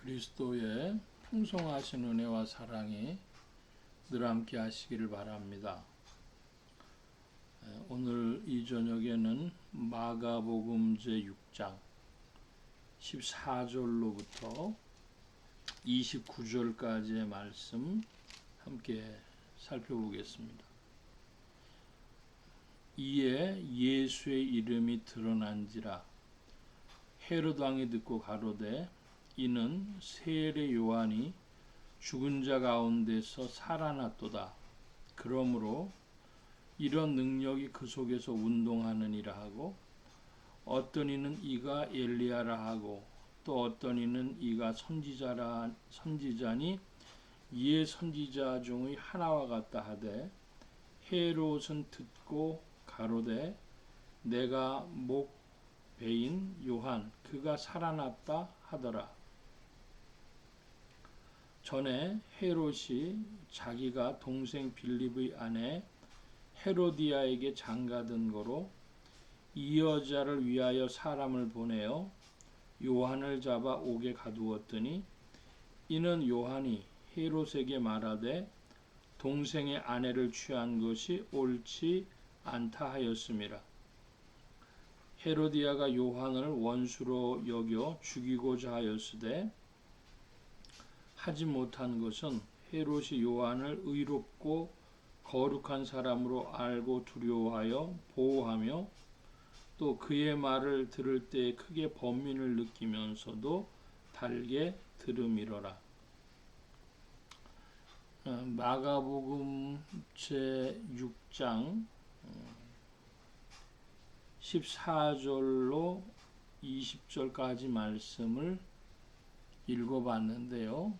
그리스도의 풍성하신 은혜와 사랑이 늘 함께 하시기를 바랍니다. 오늘 이 저녁에는 마가복음 제6장 14절로부터 29절까지의 말씀 함께 살펴보겠습니다. 이에 예수의 이름이 드러난지라 헤롯 왕이 듣고 가로되 이는 세례 요한이 죽은 자 가운데서 살아났도다. 그러므로 이런 능력이 그 속에서 운동하느니라 하고 어떤 이는 이가 엘리야라 하고 또 어떤 이는 이가 선지자니 이의 선지자 중의 하나와 같다 하되 헤롯은 듣고 가로되 내가 목배인 요한 그가 살아났다 하더라. 전에 헤롯이 자기가 동생 빌립의 아내 헤로디아에게 장가든 거로 이 여자를 위하여 사람을 보내어 요한을 잡아 옥에 가두었더니 이는 요한이 헤롯에게 말하되 동생의 아내를 취한 것이 옳지 않다 하였음이라. 헤로디아가 요한을 원수로 여겨 죽이고자 하였으되 하지 못한 것은 헤롯이 요한을 의롭고 거룩한 사람으로 알고 두려워하여 보호하며 또 그의 말을 들을 때 크게 번민을 느끼면서도 달게 들음이러라. 마가복음 제6장 14절로 20절까지 말씀을 읽어봤는데요.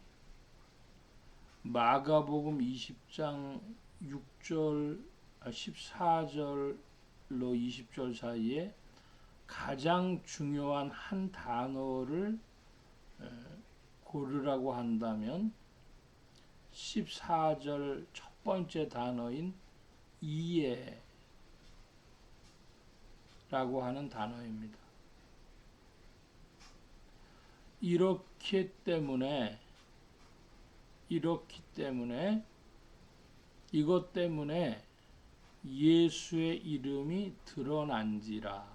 마가복음 20장 14절로 20절 사이에 가장 중요한 한 단어를 고르라고 한다면 14절 첫 번째 단어인 이해라고 하는 단어입니다. 이렇기 때문에 이것 때문에 예수의 이름이 드러난지라.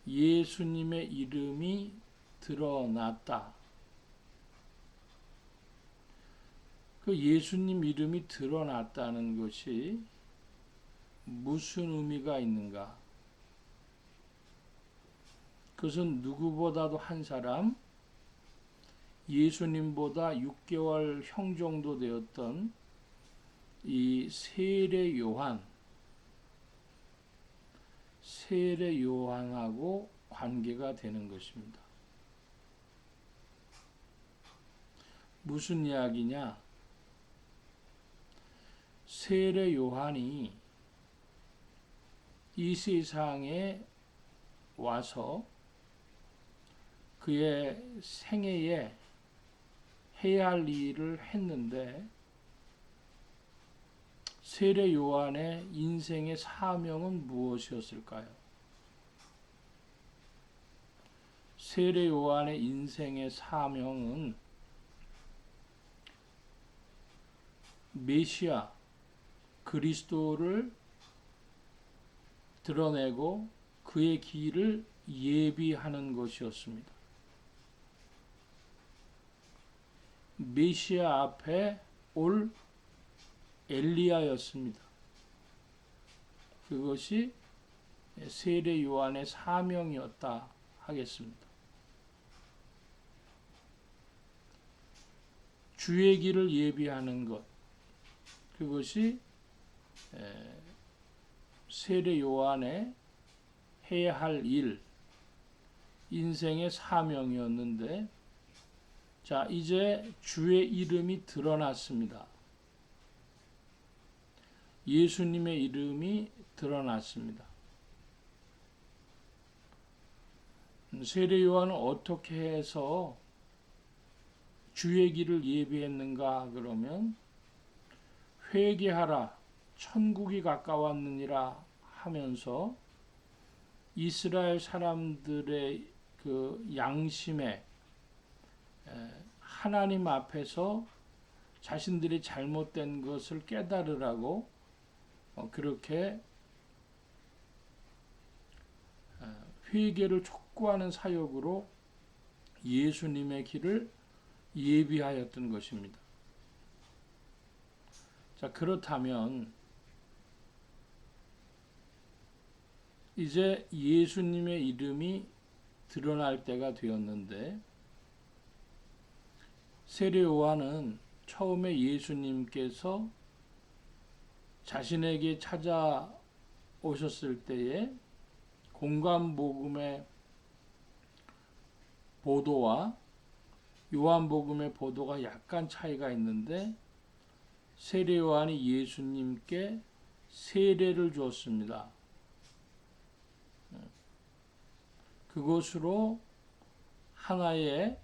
예수님의 이름이 드러났다. 그 예수님 이름이 드러났다는 것이 무슨 의미가 있는가? 그것은 누구보다도 한 사람, 예수님보다 6개월 형 정도 되었던 이 세례 요한하고 관계가 되는 것입니다. 무슨 이야기냐? 세례 요한이 이 세상에 와서 그의 생애에 해야 할 일을 했는데 세례 요한의 인생의 사명은 무엇이었을까요? 세례 요한의 인생의 사명은 메시아 그리스도를 드러내고 그의 길을 예비하는 것이었습니다. 메시아 앞에 올 엘리야였습니다. 그것이 세례 요한의 사명이었다 하겠습니다. 주의 길을 예비하는 것, 그것이 세례 요한의 해야 할 일, 인생의 사명이었는데 자, 이제 주의 이름이 드러났습니다. 예수님의 이름이 드러났습니다. 세례 요한은 어떻게 해서 주의 길을 예비했는가 그러면 회개하라 천국이 가까웠느니라 하면서 이스라엘 사람들의 그 양심에 하나님 앞에서 자신들이 잘못된 것을 깨달으라고 그렇게 회개를 촉구하는 사역으로 예수님의 길을 예비하였던 것입니다. 자, 그렇다면 이제 예수님의 이름이 드러날 때가 되었는데, 세례 요한은 처음에 예수님께서 자신에게 찾아오셨을 때에 공관복음의 보도와 요한복음의 보도가 약간 차이가 있는데, 세례 요한이 예수님께 세례를 주었습니다. 그것으로 하나의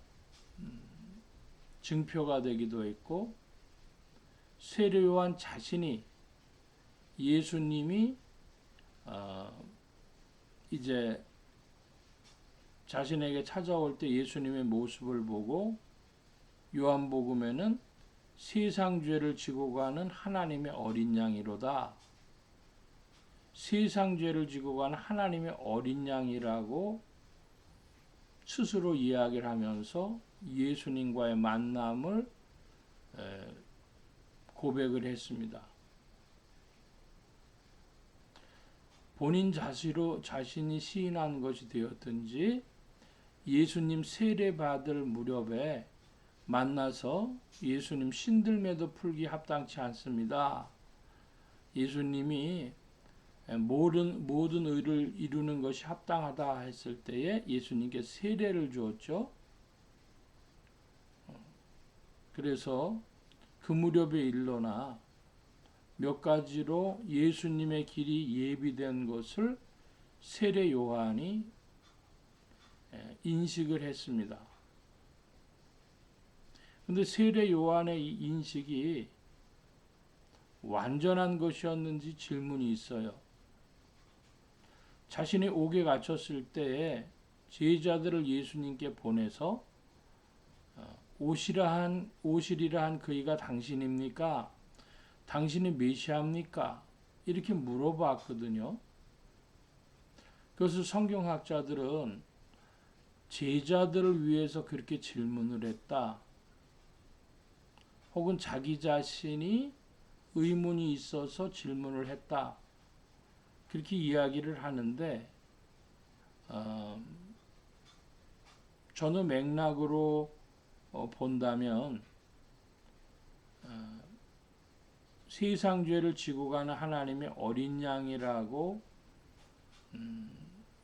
증표가 되기도 했고, 세례 요한 자신이 예수님이 이제 자신에게 찾아올 때 예수님의 모습을 보고 요한복음에는 세상 죄를 지고 가는 하나님의 어린 양이로다. 세상 죄를 지고 가는 하나님의 어린 양이라고 스스로 이야기를 하면서 예수님과의 만남을 고백을 했습니다. 본인 자신이 시인한 것이 되었든지 예수님 세례받을 무렵에 만나서 예수님 신들매도 풀기 합당치 않습니다. 예수님이 모든 의를 이루는 것이 합당하다 했을 때에 예수님께 세례를 주었죠. 그래서 그 무렵에 일러나 몇 가지로 예수님의 길이 예비된 것을 세례 요한이 인식을 했습니다. 근데 세례 요한의 이 인식이 완전한 것이었는지 질문이 있어요. 자신이 옥에 갇혔을 때에 제자들을 예수님께 보내서 오시리라 한 그이가 당신입니까? 당신이 메시아입니까? 이렇게 물어봤거든요. 그것을 성경학자들은 제자들을 위해서 그렇게 질문을 했다. 혹은 자기 자신이 의문이 있어서 질문을 했다. 그렇게 이야기를 하는데, 전후 맥락으로 본다면 세상 죄를 지고 가는 하나님의 어린 양이라고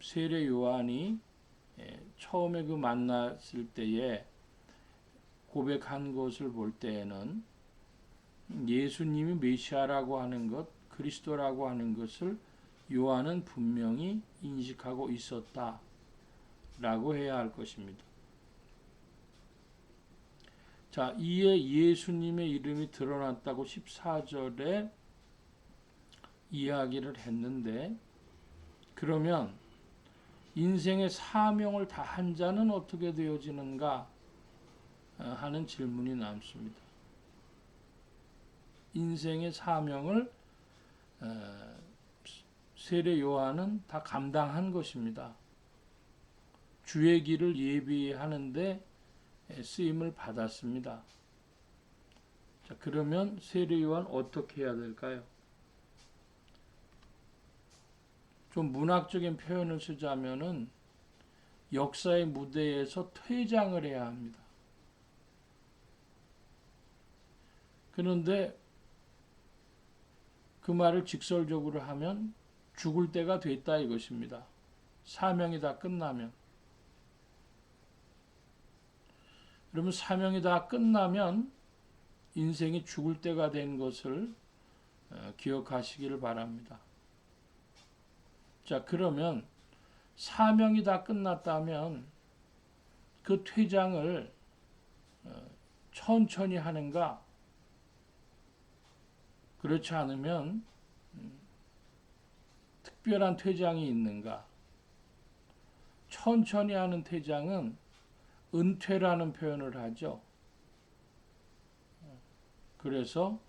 세례 요한이 처음에 그 만났을 때에 고백한 것을 볼 때에는 예수님이 메시아라고 하는 것, 그리스도라고 하는 것을 요한은 분명히 인식하고 있었다라고 해야 할 것입니다. 자, 이에 예수님의 이름이 드러났다고 14절에 이야기를 했는데, 그러면 인생의 사명을 다한 자는 어떻게 되어지는가 하는 질문이 남습니다. 인생의 사명을 세례 요한은 다 감당한 것입니다. 주의 길을 예비하는데 쓰임을 받았습니다. 자, 그러면 세례 요한 어떻게 해야 될까요? 좀 문학적인 표현을 쓰자면은 역사의 무대에서 퇴장을 해야 합니다. 그런데 그 말을 직설적으로 하면 죽을 때가 됐다 이것입니다. 사명이 다 끝나면. 그러면 사명이 다 끝나면 인생이 죽을 때가 된 것을 기억하시기를 바랍니다. 자, 그러면 사명이 다 끝났다면 그 퇴장을 천천히 하는가? 그렇지 않으면 특별한 퇴장이 있는가? 천천히 하는 퇴장은 은퇴라는 표현을 하죠. 그래서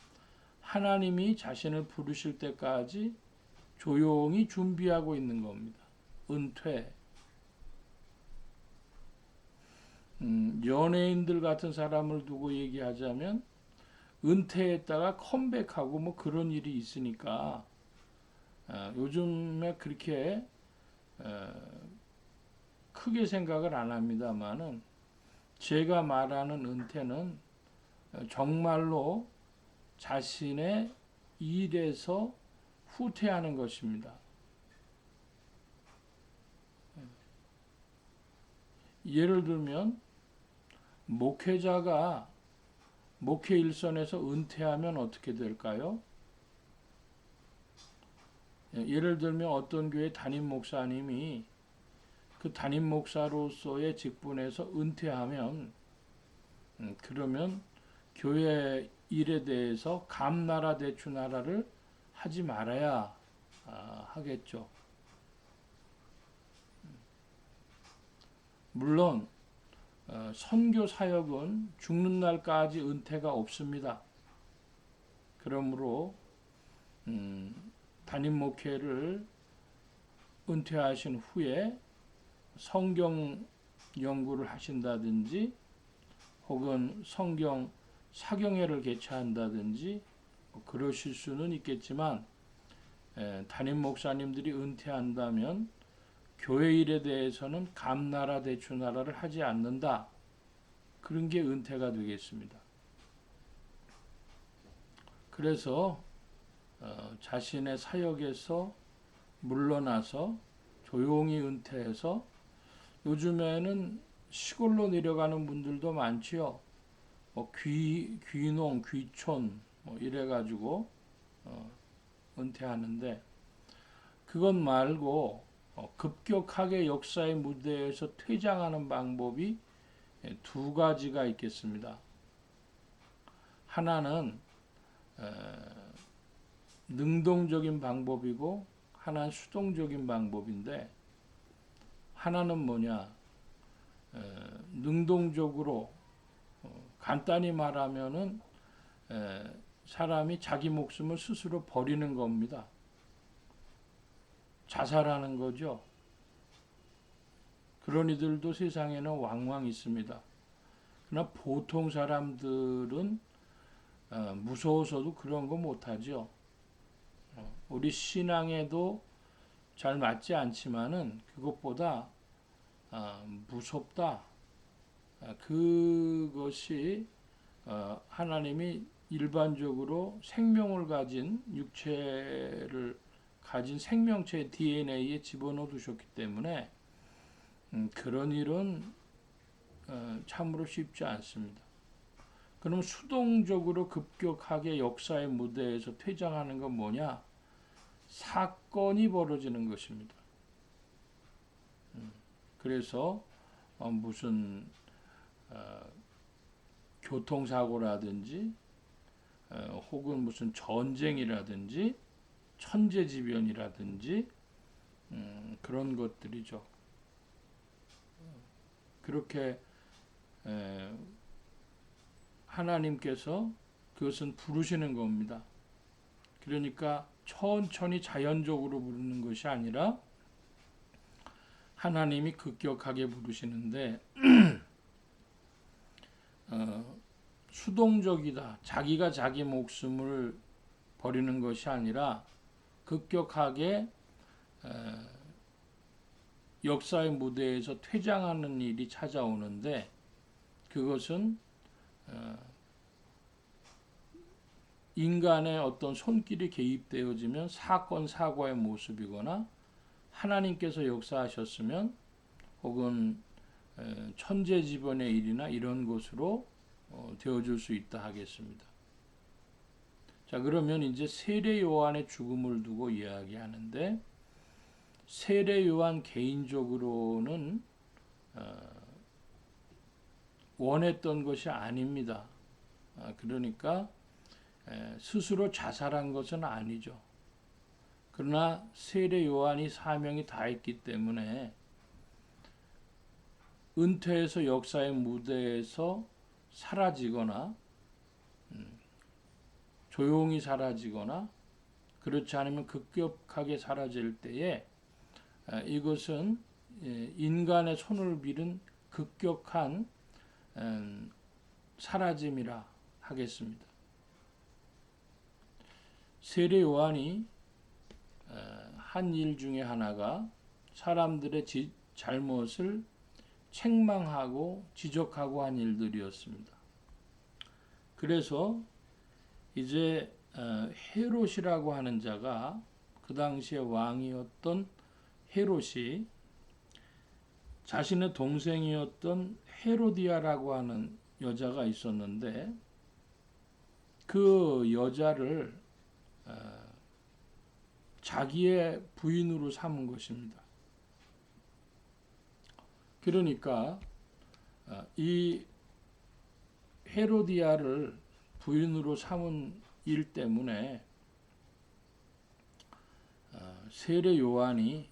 하나님이 자신을 부르실 때까지 조용히 준비하고 있는 겁니다. 은퇴. 연예인들 같은 사람을 두고 얘기하자면 은퇴했다가 컴백하고 뭐 그런 일이 있으니까 요즘에 그렇게 크게 생각을 안 합니다만은 제가 말하는 은퇴는 정말로 자신의 일에서 후퇴하는 것입니다. 예를 들면 목회자가 목회 일선에서 은퇴하면 어떻게 될까요? 예를 들면 어떤 교회 담임 목사님이 그 담임 목사로서의 직분에서 은퇴하면 그러면 교회 일에 대해서 감나라 대추나라를 하지 말아야 하겠죠. 물론 선교 사역은 죽는 날까지 은퇴가 없습니다. 그러므로 담임 목회를 은퇴하신 후에 성경 연구를 하신다든지 혹은 성경 사경회를 개최한다든지 그러실 수는 있겠지만 담임 목사님들이 은퇴한다면 교회 일에 대해서는 감나라 대추나라를 하지 않는다. 그런 게 은퇴가 되겠습니다. 그래서 자신의 사역에서 물러나서 조용히 은퇴해서 요즘에는 시골로 내려가는 분들도 많지요. 뭐 귀농, 귀촌 뭐 이래가지고 은퇴하는데 그것 말고 급격하게 역사의 무대에서 퇴장하는 방법이 두 가지가 있겠습니다. 하나는 능동적인 방법이고 하나는 수동적인 방법인데 하나는 뭐냐? 능동적으로 간단히 말하면은 사람이 자기 목숨을 스스로 버리는 겁니다. 자살하는 거죠. 그런 이들도 세상에는 왕왕 있습니다. 그러나 보통 사람들은 무서워서도 그런 거 못하죠. 우리 신앙에도 잘 맞지 않지만은 그것보다 무섭다. 그것이 하나님이 일반적으로 생명을 가진 육체를 가진 생명체 DNA에 집어넣어 두셨기 때문에 그런 일은 참으로 쉽지 않습니다. 그럼 수동적으로 급격하게 역사의 무대에서 퇴장하는 건 뭐냐? 사건이 벌어지는 것입니다. 그래서 무슨 교통사고라든지 혹은 무슨 전쟁이라든지 천재지변이라든지 그런 것들이죠. 그렇게 하나님께서 그것은 부르시는 겁니다. 그러니까 천천히 자연적으로 부르는 것이 아니라 하나님이 급격하게 부르시는데 수동적이다. 자기가 자기 목숨을 버리는 것이 아니라 급격하게 역사의 무대에서 퇴장하는 일이 찾아오는데 그것은 인간의 어떤 손길이 개입되어지면 사건 사고의 모습이거나 하나님께서 역사하셨으면 혹은 천재지변의 일이나 이런 것으로 되어줄 수 있다 하겠습니다. 자, 그러면 이제 세례 요한의 죽음을 두고 이야기하는데 세례 요한 개인적으로는 원했던 것이 아닙니다. 그러니까 스스로 자살한 것은 아니죠. 그러나 세례 요한이 사명이 다했기 때문에 은퇴해서 역사의 무대에서 사라지거나 조용히 사라지거나 그렇지 않으면 급격하게 사라질 때에 이것은 인간의 손을 빌은 급격한 사라짐이라 하겠습니다. 세례 요한이 한 일 중에 하나가 사람들의 잘못을 책망하고 지적하고 한 일들이었습니다. 그래서 이제 헤롯이라고 하는 자가 그 당시에 왕이었던 헤롯이 자신의 동생이었던 헤로디아라고 하는 여자가 있었는데 그 여자를 자기의 부인으로 삼은 것입니다. 그러니까 이 헤로디아를 부인으로 삼은 일 때문에 세례 요한이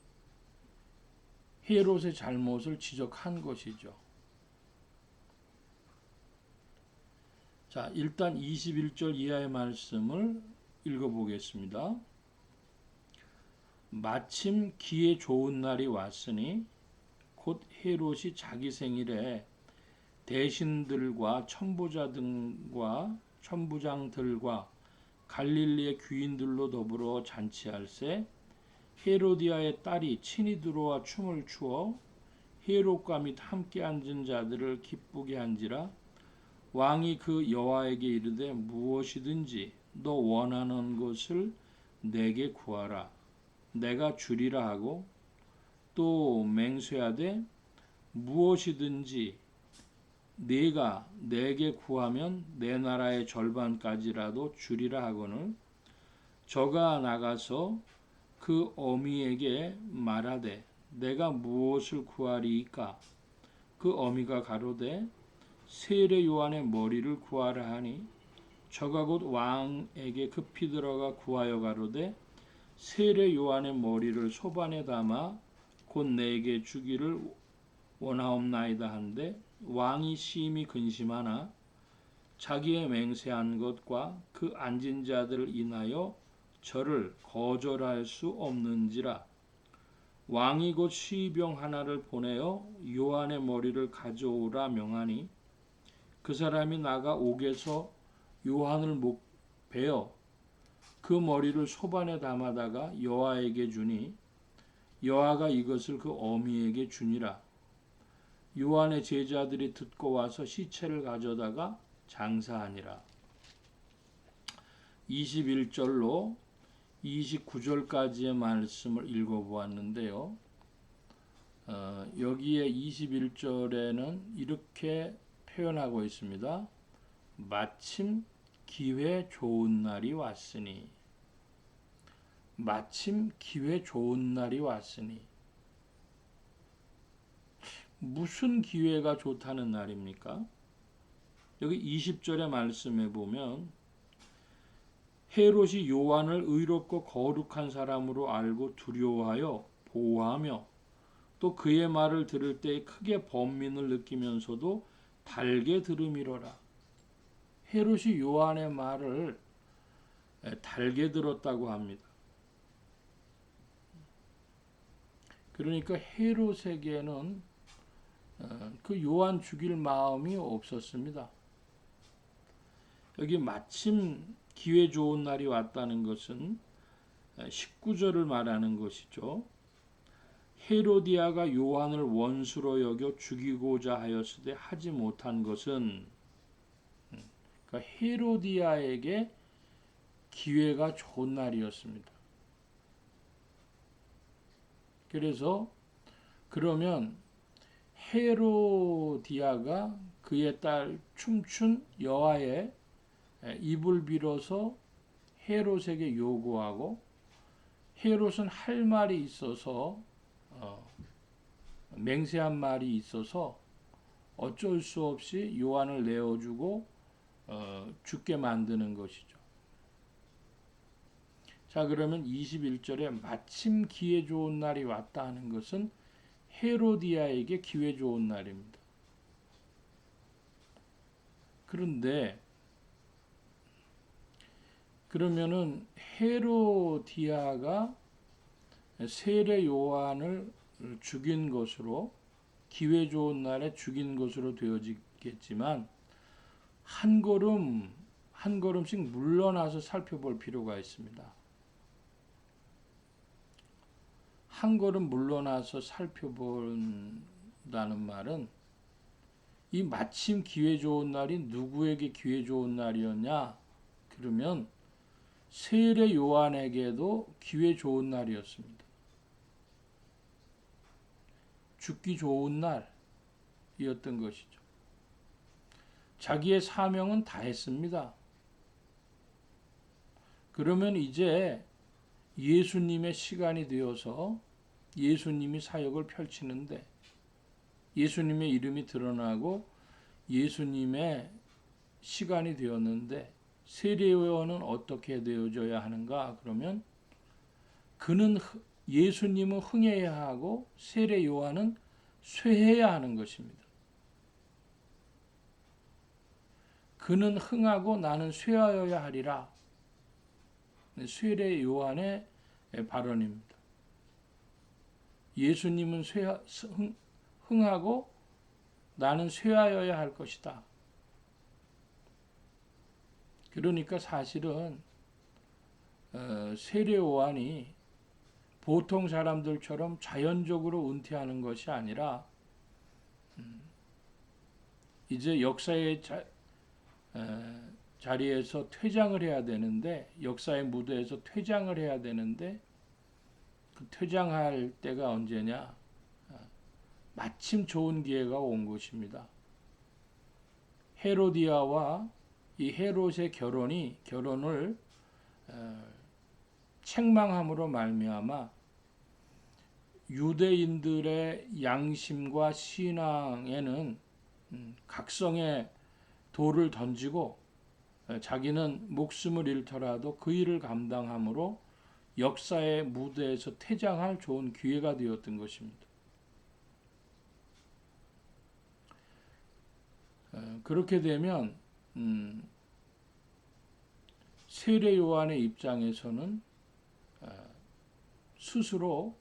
헤롯의 잘못을 지적한 것이죠. 자, 일단 21절 이하의 말씀을 읽어보겠습니다. 마침 기회 좋은 날이 왔으니 곧 헤롯이 자기 생일에 대신들과 천부장들과 갈릴리의 귀인들로 더불어 잔치할세 헤로디아의 딸이 친히 들어와 춤을 추어 헤롯과 및 함께 앉은 자들을 기쁘게 한지라 왕이 그 여호와에게 이르되 무엇이든지 너 원하는 것을 내게 구하라 내가 주리라 하고 또 맹세하되 무엇이든지 네가 내게 구하면 내 나라의 절반까지라도 주리라 하거늘 저가 나가서 그 어미에게 말하되 내가 무엇을 구하리이까 그 어미가 가로되 세례 요한의 머리를 구하라 하니 저가 곧 왕에게 급히 들어가 구하여 가로되 세례 요한의 머리를 소반에 담아 곧 내게 주기를 원하옵나이다 한데 왕이 심히 근심하나 자기의 맹세한 것과 그 앉은 자들을 인하여 저를 거절할 수 없는지라 왕이 곧 시병 하나를 보내어 요한의 머리를 가져오라 명하니 그 사람이 나가 옥에서 요한을 베어 그 머리를 소반에 담아다가 여호와에게 주니 여호와가 이것을 그 어미에게 주니라. 요한의 제자들이 듣고 와서 시체를 가져다가 장사하니라. 21절로 29절까지의 말씀을 읽어보았는데요. 여기에 21절에는 이렇게 표현하고 있습니다. 마침 기회 좋은 날이 왔으니 마침 기회 좋은 날이 왔으니 무슨 기회가 좋다는 날입니까? 여기 20절의 말씀에 보면 헤롯이 요한을 의롭고 거룩한 사람으로 알고 두려워하여 보호하며 또 그의 말을 들을 때 크게 번민을 느끼면서도 달게 들음이로라. 헤롯이 요한의 말을 달게 들었다고 합니다. 그러니까 헤롯에게는 그 요한 죽일 마음이 없었습니다. 여기 마침 기회 좋은 날이 왔다는 것은 19절을 말하는 것이죠. 헤로디아가 요한을 원수로 여겨 죽이고자 하였으되 하지 못한 것은 그러니까 헤로디아에게 기회가 좋은 날이었습니다. 그래서 그러면 헤로디아가 그의 딸 춤춘 여아의 입을 빌어서 헤롯에게 요구하고 헤롯은 할 말이 있어서 맹세한 말이 있어서 어쩔 수 없이 요한을 내어주고 죽게 만드는 것이죠. 자, 그러면 21절에 마침 기회 좋은 날이 왔다 하는 것은 헤로디아에게 기회 좋은 날입니다. 그런데 그러면은 헤로디아가 세례 요한을 죽인 것으로, 기회 좋은 날에 죽인 것으로 되어지겠지만 한 걸음씩 물러나서 살펴볼 필요가 있습니다. 한 걸음 물러나서 살펴본다는 말은, 이 마침 기회 좋은 날이 누구에게 기회 좋은 날이었냐? 그러면 세례 요한에게도 기회 좋은 날이었습니다. 죽기 좋은 날이었던 것이죠. 자기의 사명은 다 했습니다. 그러면 이제 예수님의 시간이 되어서 예수님이 사역을 펼치는데, 예수님의 이름이 드러나고 예수님의 시간이 되었는데, 세례요한은 어떻게 되어져야 하는가? 그러면 예수님은 흥해야 하고 세례요한은 쇠해야 하는 것입니다. 그는 흥하고 나는 쇠하여야 하리라. 세례요한의 발언입니다. 예수님은 흥하고 나는 쇠하여야 할 것이다. 그러니까 사실은 세례 요한이 보통 사람들처럼 자연적으로 은퇴하는 것이 아니라 이제 역사의 자리에서 퇴장을 해야 되는데, 역사의 무대에서 퇴장을 해야 되는데, 그 퇴장할 때가 언제냐? 마침 좋은 기회가 온 것입니다. 헤로디아와 이 헤롯의 결혼을 책망함으로 말미암아 유대인들의 양심과 신앙에는 각성의 돌을 던지고 자기는 목숨을 잃더라도 그 일을 감당함으로 역사의 무대에서 퇴장할 좋은 기회가 되었던 것입니다. 그렇게 되면 세례 요한의 입장에서는 스스로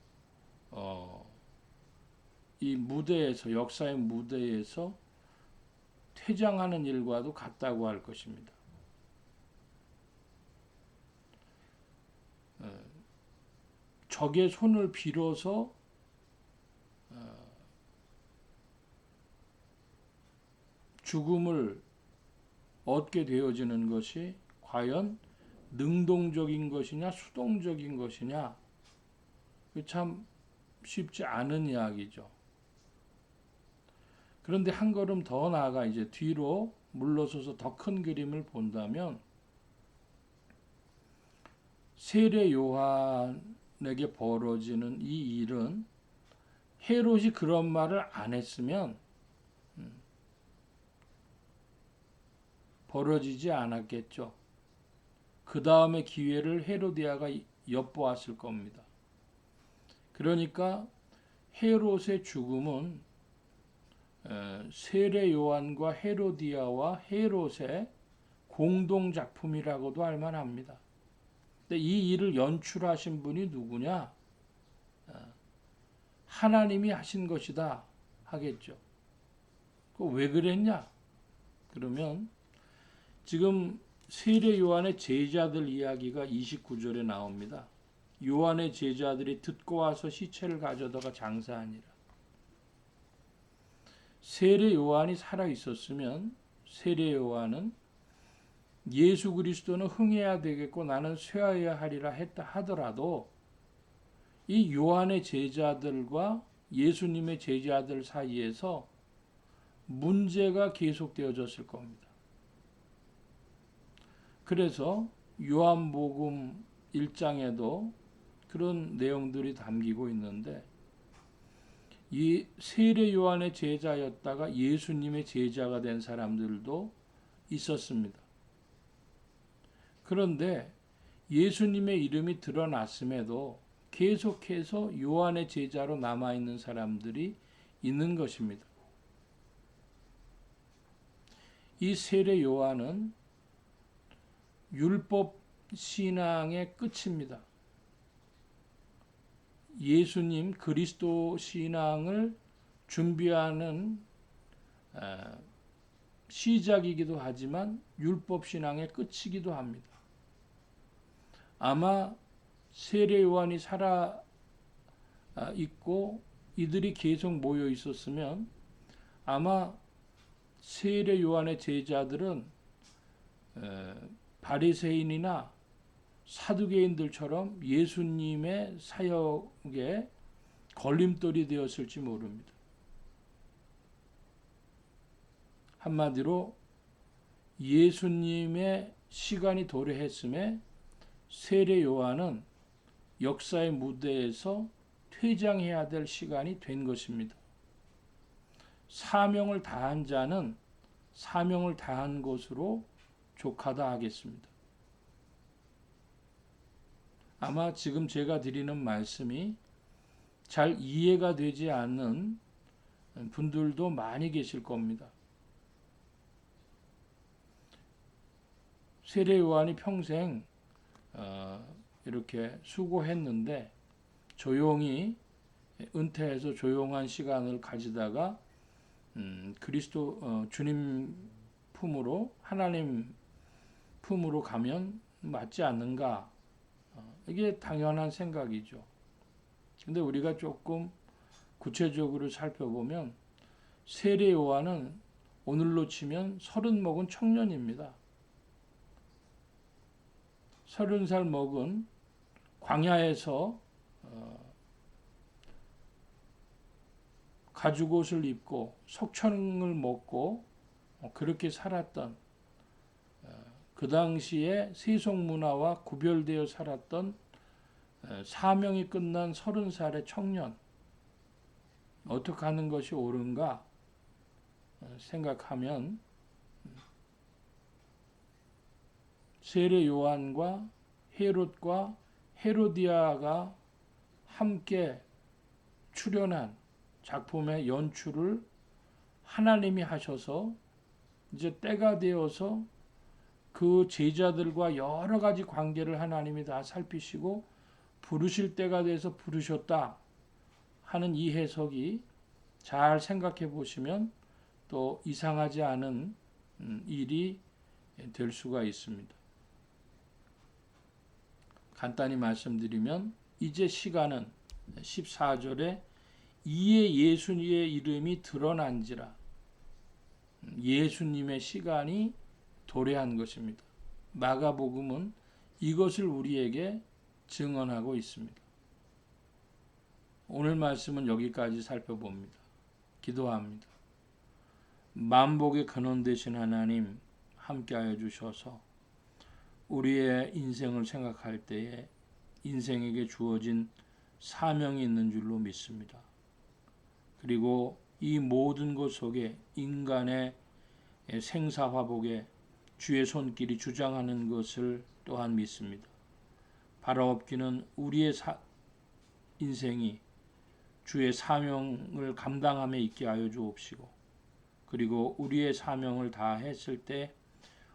이 무대에서, 역사의 무대에서 퇴장하는 일과도 같다고 할 것입니다. 적의 손을 빌어서 죽음을 얻게 되어지는 것이 과연 능동적인 것이냐 수동적인 것이냐, 참 쉽지 않은 이야기죠. 그런데 한 걸음 더 나아가 이제 뒤로 물러서서 더 큰 그림을 본다면, 세례 요한에게 벌어지는 이 일은 헤롯이 그런 말을 안 했으면 벌어지지 않았겠죠. 그 다음에 기회를 헤로디아가 엿보았을 겁니다. 그러니까 헤롯의 죽음은 세례 요한과 헤로디아와 헤롯의 공동 작품이라고도 할 만합니다. 근데 이 일을 연출하신 분이 누구냐? 하나님이 하신 것이다 하겠죠. 왜 그랬냐? 그러면 지금 세례 요한의 제자들 이야기가 29절에 나옵니다. 요한의 제자들이 듣고 와서 시체를 가져다가 장사하니라. 세례 요한이 살아 있었으면 세례 요한은 예수 그리스도는 흥해야 되겠고 나는 쇠하여야 하리라 했다 하더라도 이 요한의 제자들과 예수님의 제자들 사이에서 문제가 계속되어졌을 겁니다. 그래서 요한복음 1장에도 그런 내용들이 담기고 있는데, 이 세례 요한의 제자였다가 예수님의 제자가 된 사람들도 있었습니다. 그런데 예수님의 이름이 드러났음에도 계속해서 요한의 제자로 남아있는 사람들이 있는 것입니다. 이 세례 요한은 율법 신앙의 끝입니다. 예수님 그리스도 신앙을 준비하는 시작이기도 하지만 율법 신앙의 끝이기도 합니다. 아마 세례 요한이 살아 있고 이들이 계속 모여 있었으면 아마 세례 요한의 제자들은 바리새인이나 사두개인들처럼 예수님의 사역에 걸림돌이 되었을지 모릅니다. 한마디로 예수님의 시간이 도래했음에 세례 요한은 역사의 무대에서 퇴장해야 될 시간이 된 것입니다. 사명을 다한 자는 사명을 다한 것으로 족하다 하겠습니다. 아마 지금 제가 드리는 말씀이 잘 이해가 되지 않는 분들도 많이 계실 겁니다. 세례 요한이 평생 이렇게 수고했는데 조용히 은퇴해서 조용한 시간을 가지다가 그리스도 주님 품으로 하나님 품으로 가면 맞지 않는가? 이게 당연한 생각이죠. 근데 우리가 조금 구체적으로 살펴보면 세례 요한은 오늘로 치면 30 먹은 청년입니다. 30살 먹은 광야에서 가죽옷을 입고 석청을 먹고 그렇게 살았던 그 당시에 세속 문화와 구별되어 살았던 사명이 끝난 30살의 청년 어떻게 하는 것이 옳은가 생각하면 세례 요한과 헤롯과 헤로디아가 함께 출연한 작품의 연출을 하나님이 하셔서 이제 때가 되어서 그 제자들과 여러 가지 관계를 하나님이 다 살피시고 부르실 때가 돼서 부르셨다 하는 이 해석이 잘 생각해 보시면 또 이상하지 않은 일이 될 수가 있습니다. 간단히 말씀드리면 이제 시간은 14절에 이에 예수님의 이름이 드러난지라 예수님의 시간이 도래한 것입니다. 마가복음은 이것을 우리에게 증언하고 있습니다. 오늘 말씀은 여기까지 살펴봅니다. 기도합니다. 만복의 근원 되신 하나님 함께하여 주셔서 우리의 인생을 생각할 때에 인생에게 주어진 사명이 있는 줄로 믿습니다. 그리고 이 모든 것 속에 인간의 생사화복에 주의 손길이 주장하는 것을 또한 믿습니다. 바라옵기는 우리의 인생이 주의 사명을 감당함에 있게 하여 주옵시고 그리고 우리의 사명을 다 했을 때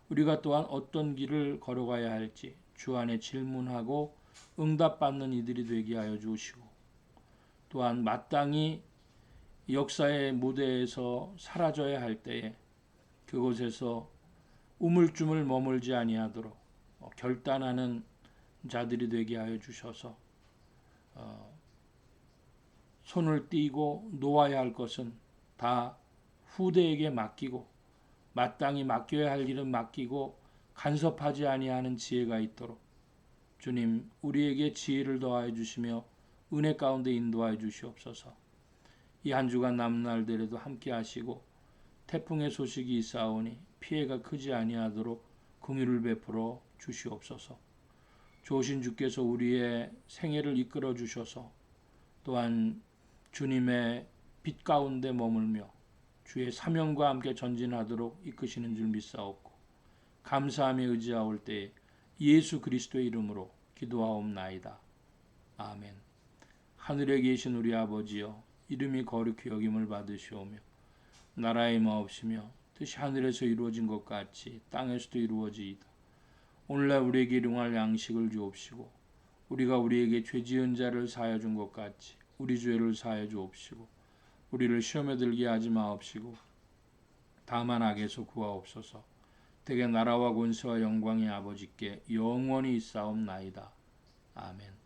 우리가 또한 어떤 길을 걸어가야 할지 주 안에 질문하고 응답받는 이들이 되게 하여 주시고 또한 마땅히 역사의 무대에서 사라져야 할 때에 그곳에서 우물쭈물 머물지 아니하도록 결단하는 자들이 되게 하여 주셔서 손을 띄고 놓아야 할 것은 다 후대에게 맡기고 마땅히 맡겨야 할 일은 맡기고 간섭하지 아니하는 지혜가 있도록 주님 우리에게 지혜를 더하여 주시며 은혜 가운데 인도하여 주시옵소서. 이 한 주간 남은 날들에도 함께 하시고 태풍의 소식이 있사오니 피해가 크지 아니하도록 긍휼을 베풀어 주시옵소서. 좋으신 주께서 우리의 생애를 이끌어 주셔서 또한 주님의 빛 가운데 머물며 주의 사명과 함께 전진하도록 이끄시는 줄 믿사옵고 감사하며 의지하올 때에 예수 그리스도의 이름으로 기도하옵나이다. 아멘. 하늘에 계신 우리 아버지여, 이름이 거룩히 여김을 받으시오며 나라의 마옵시며 뜻이 하늘에서 이루어진 것 같이 땅에서도 이루어지이다. 오늘날 우리에게 일용할 양식을 주옵시고 우리가 우리에게 죄 지은 자를 사하여 준 것 같이 우리 죄를 사하여 주옵시고 우리를 시험에 들게 하지 마옵시고 다만 악에서 구하옵소서. 대개 나라와 권세와 영광의 아버지께 영원히 있사옵나이다. 아멘.